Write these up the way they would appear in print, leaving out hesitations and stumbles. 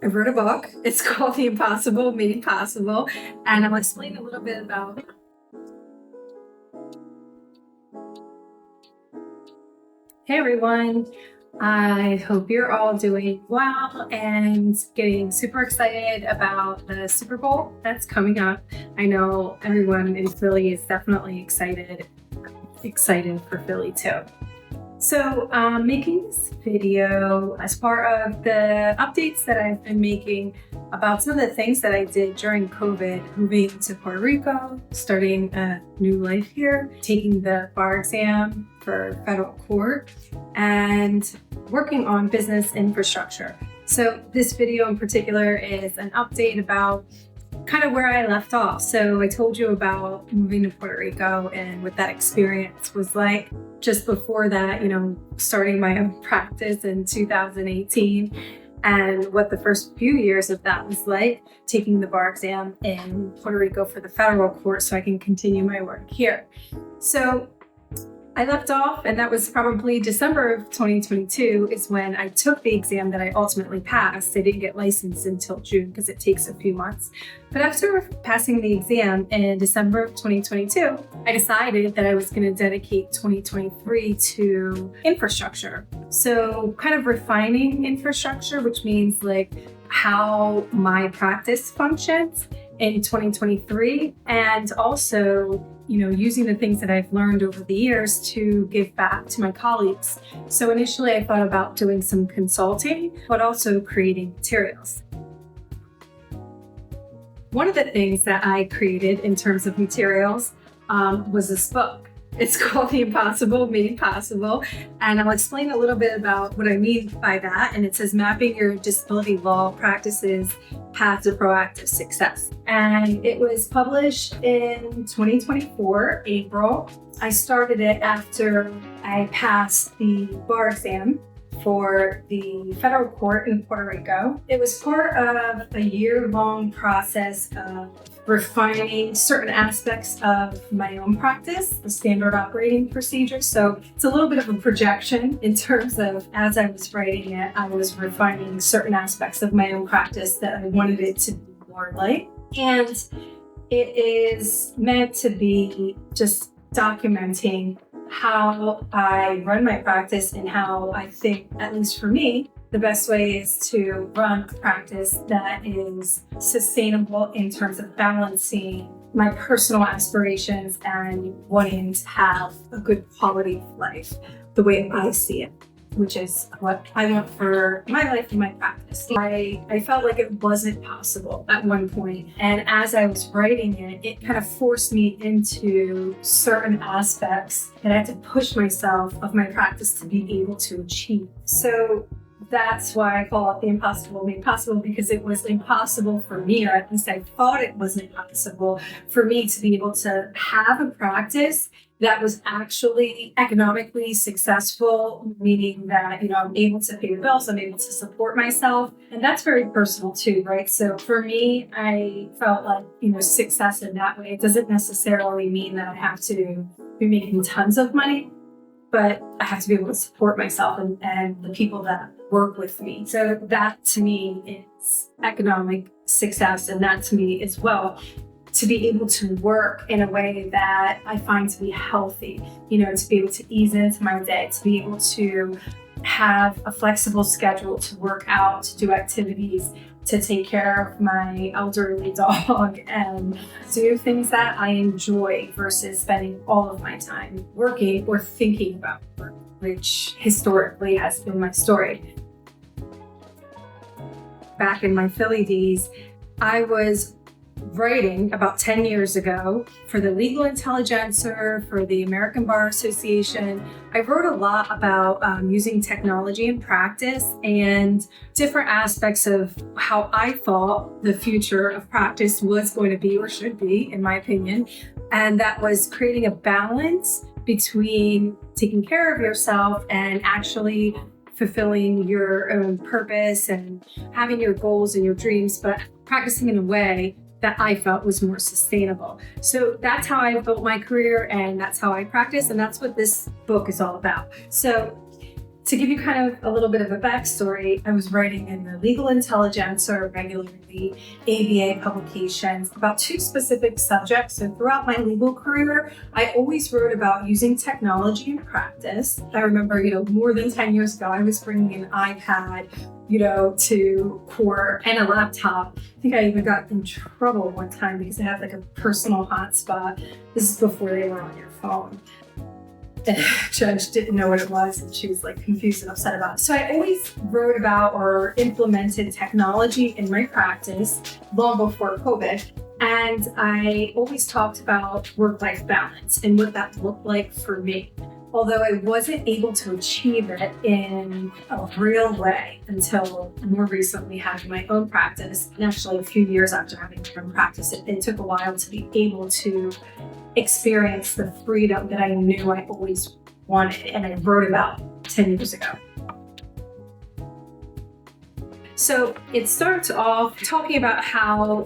I wrote a book. It's called The Impossible Made Possible, and I'll explain a little bit about it. Hey everyone, I hope you're all doing well and getting super excited about the Super Bowl that's coming up. I know everyone in Philly is definitely excited for Philly too. So making this video as part of the updates that I've been making about some of the things that I did during COVID, moving to Puerto Rico, starting a new life here, taking the bar exam for federal court, and working on business infrastructure. So this video in particular is an update about kind of where I left off. So I told you about moving to Puerto Rico and what that experience was like. Just before that, starting my own practice in 2018 and what the first few years of that was like, taking the bar exam in Puerto Rico for the federal court so I can continue my work here. So I left off, and that was probably December of 2022 is when I took the exam that I ultimately passed. I didn't get licensed until June because it takes a few months. But after passing the exam in December of 2022, I decided that I was going to dedicate 2023 to infrastructure. So kind of refining infrastructure, which means like how my practice functions in 2023, and also using the things that I've learned over the years to give back to my colleagues. So initially I thought about doing some consulting, but also creating materials. One of the things that I created in terms of materials was this book. It's called The Impossible Made Possible, and I'll explain a little bit about what I mean by that. And it says mapping your disability law practices path to proactive success. And it was published in 2024, April. I started it after I passed the bar exam for the federal court in Puerto Rico. It was part of a year-long process of refining certain aspects of my own practice, the standard operating procedures. So it's a little bit of a projection in terms of, as I was writing it, I was refining certain aspects of my own practice that I wanted it to be more like. And it is meant to be just documenting how I run my practice and how I think, at least for me, the best way is to run a practice that is sustainable in terms of balancing my personal aspirations and wanting to have a good quality of life the way I see it, which is what I want for my life and my practice. I felt like it wasn't possible at one point. And as I was writing it, it kind of forced me into certain aspects that I had to push myself of my practice to be able to achieve. So that's why I call it The Impossible Made Possible, because it was impossible for me, or at least I thought it was impossible for me to be able to have a practice that was actually economically successful, meaning that, I'm able to pay the bills, I'm able to support myself. And that's very personal too, right? So for me, I felt like, success in that way, it doesn't necessarily mean that I have to be making tons of money, but I have to be able to support myself and the people that work with me. So that to me is economic success. And that to me as well, to be able to work in a way that I find to be healthy, to be able to ease into my day, to be able to have a flexible schedule, to work out, to do activities, to take care of my elderly dog and do things that I enjoy versus spending all of my time working or thinking about work, which historically has been my story. Back in my Philly days, I was writing about 10 years ago for the Legal Intelligencer, for the American Bar Association. I wrote a lot about using technology in practice and different aspects of how I thought the future of practice was going to be or should be, in my opinion. And that was creating a balance between taking care of yourself and actually fulfilling your own purpose and having your goals and your dreams, but practicing in a way that I felt was more sustainable. So that's how I built my career, and that's how I practice, and that's what this book is all about. So To give you kind of a little bit of a backstory, I was writing in the Legal Intelligencer regularly, ABA publications about two specific subjects. And throughout my legal career, I always wrote about using technology in practice. I remember, more than 10 years ago, I was bringing an iPad, to court and a laptop. I think I even got in trouble one time because I had like a personal hotspot. This is before they were on your phone. And the judge didn't know what it was, and she was like confused and upset about it. So I always wrote about or implemented technology in my practice long before COVID. And I always talked about work-life balance and what that looked like for me. Although I wasn't able to achieve it in a real way until more recently having my own practice. And actually a few years after having my own practice, it took a while to be able to experience the freedom that I knew I always wanted and I wrote about 10 years ago. So it starts off talking about how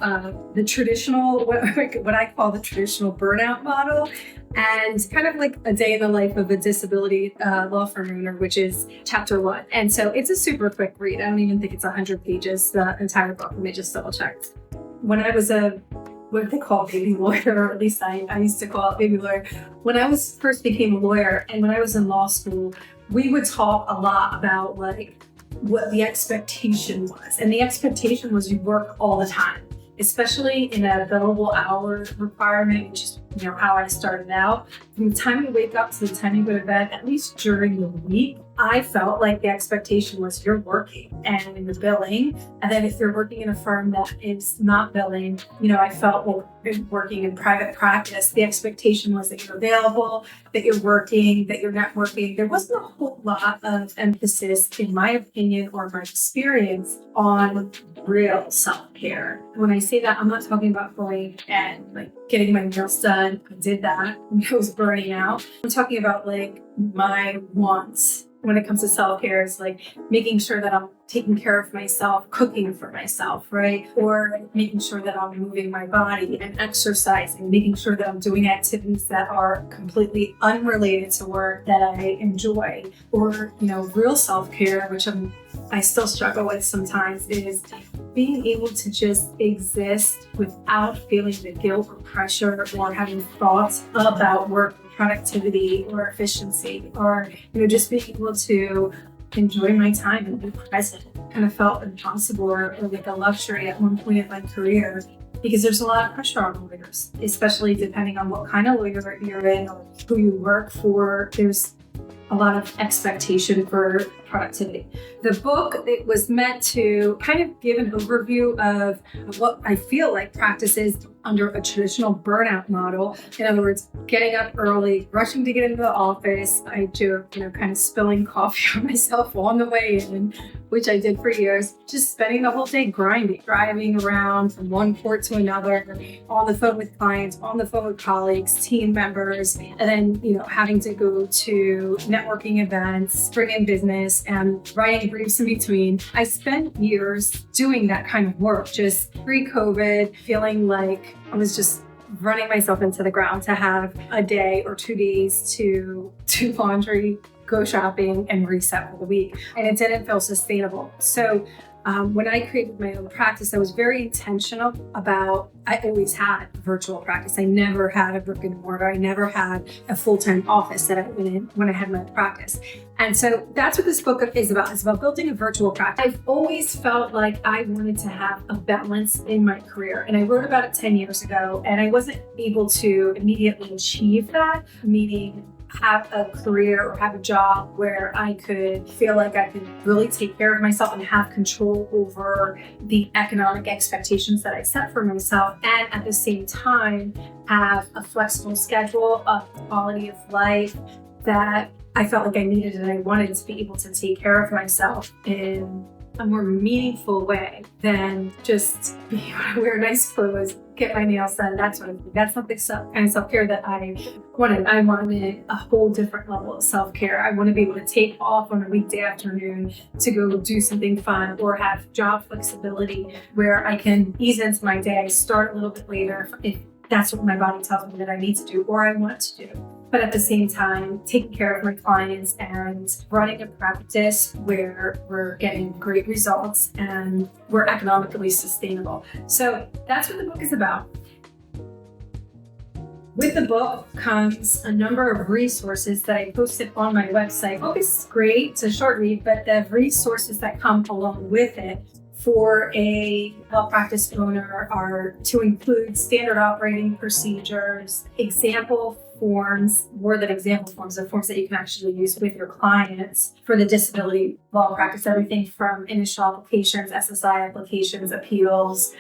the traditional, what I call the traditional burnout model, and kind of like a day in the life of a disability law firm owner, which is chapter 1. And so it's a super quick read. I don't even think it's 100 pages, the entire book. Let me just double check. When I was what they call baby lawyer, or at least I used to call it baby lawyer. When I first became a lawyer and when I was in law school, we would talk a lot about like what the expectation was. And the expectation was you work all the time, especially in a billable hour requirement, which is how I started out. From the time you wake up to the time you go to bed, at least during the week, I felt like the expectation was you're working and in the billing. And then if you're working in a firm that is not billing, I felt like working in private practice, the expectation was that you're available, that you're working, that you're networking. There wasn't a whole lot of emphasis, in my opinion or my experience, on real self-care. When I say that, I'm not talking about going and like getting my nails done. I did that when I was burning out. I'm talking about like my wants. When it comes to self-care, is like making sure that I'm taking care of myself, cooking for myself, right? Or making sure that I'm moving my body and exercising, making sure that I'm doing activities that are completely unrelated to work that I enjoy. Or, real self-care, which I still struggle with sometimes, is being able to just exist without feeling the guilt or pressure or having thoughts about work, productivity or efficiency, or just being able to enjoy my time and be present. Kind of felt impossible or like a luxury at one point in my career, because there's a lot of pressure on lawyers, especially depending on what kind of lawyer you're in or who you work for. There's a lot of expectation for productivity. The book, it was meant to kind of give an overview of what I feel like practice is under a traditional burnout model. In other words, getting up early, rushing to get into the office. I joke, kind of spilling coffee on myself on the way in, which I did for years. Just spending the whole day grinding, driving around from one court to another, on the phone with clients, on the phone with colleagues, team members, and then, having to go to networking events, bring in business, and writing briefs in between. I spent years doing that kind of work, just pre-COVID, feeling like I was just running myself into the ground to have a day or 2 days to do laundry, go shopping, and reset for the week. And it didn't feel sustainable. So when I created my own practice, I was very intentional about, I always had a virtual practice. I never had a brick and mortar. I never had a full-time office that I went in when I had my practice. And so that's what this book is about. It's about building a virtual practice. I've always felt like I wanted to have a balance in my career. And I wrote about it 10 years ago, and I wasn't able to immediately achieve that, meaning have a career or have a job where I could feel like I could really take care of myself and have control over the economic expectations that I set for myself, and at the same time have a flexible schedule, a quality of life that I felt like I needed, and I wanted to be able to take care of myself in a more meaningful way than just being able to wear nice clothes, get my nails done, that sort of thing. That's not the kind of self-care that I wanted. I wanted a whole different level of self-care. I want to be able to take off on a weekday afternoon to go do something fun, or have job flexibility where I can ease into my day, start a little bit later if that's what my body tells me that I need to do or I want to do. but at the same time, taking care of my clients and running a practice where we're getting great results and we're economically sustainable. So that's what the book is about. With the book comes a number of resources that I posted on my website. The book is great, it's a short read, but the resources that come along with it for a law practice owner are to include standard operating procedures, example forms, more than example forms, the forms that you can actually use with your clients for the disability law practice, everything from initial applications, SSI applications, appeals,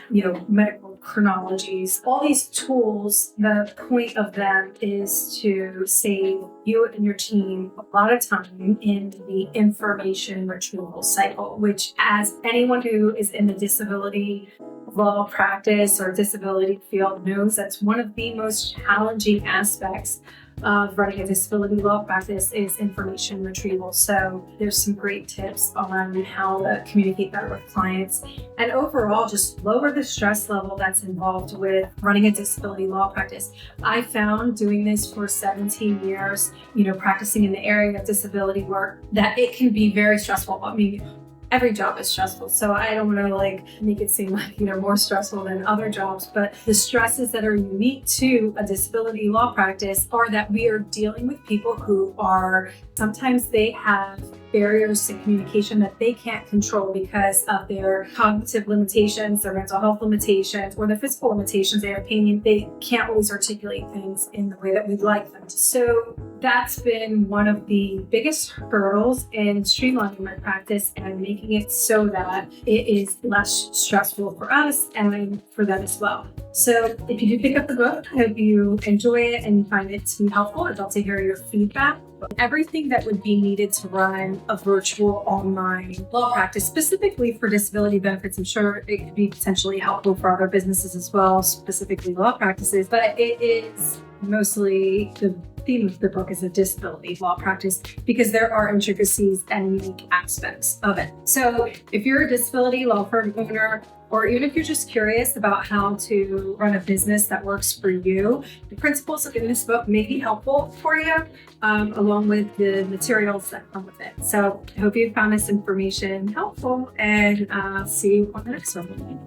medical chronologies. All these tools, the point of them is to save you and your team a lot of time in the information retrieval cycle, which, as anyone who is in the disability law practice or disability field knows, that's one of the most challenging aspects of running a disability law practice is information retrieval. So there's some great tips on how to communicate that with clients and overall just lower the stress level that's involved with running a disability law practice. I found doing this for 17 years, practicing in the area of disability work, that it can be very stressful. I mean, every job is stressful, so I don't want to make it seem like more stressful than other jobs, but the stresses that are unique to a disability law practice are that we are dealing with people who are, sometimes they have barriers to communication that they can't control because of their cognitive limitations, their mental health limitations, or the physical limitations they are pain. They can't always articulate things in the way that we'd like them to. So that's been one of the biggest hurdles in streamlining my practice and making it so that it is less stressful for us and for them as well. So if you do pick up the book, I hope you enjoy it and find it to be helpful. I'd love to hear your feedback. Everything that would be needed to run a virtual online law practice, specifically for disability benefits, I'm sure it could be potentially helpful for other businesses as well, specifically law practices, but it is mostly the theme of the book is a disability law practice because there are intricacies and unique aspects of it. So if you're a disability law firm owner, or even if you're just curious about how to run a business that works for you, the principles in this book may be helpful for you, along with the materials that come with it. So I hope you found this information helpful, and see you on the next one.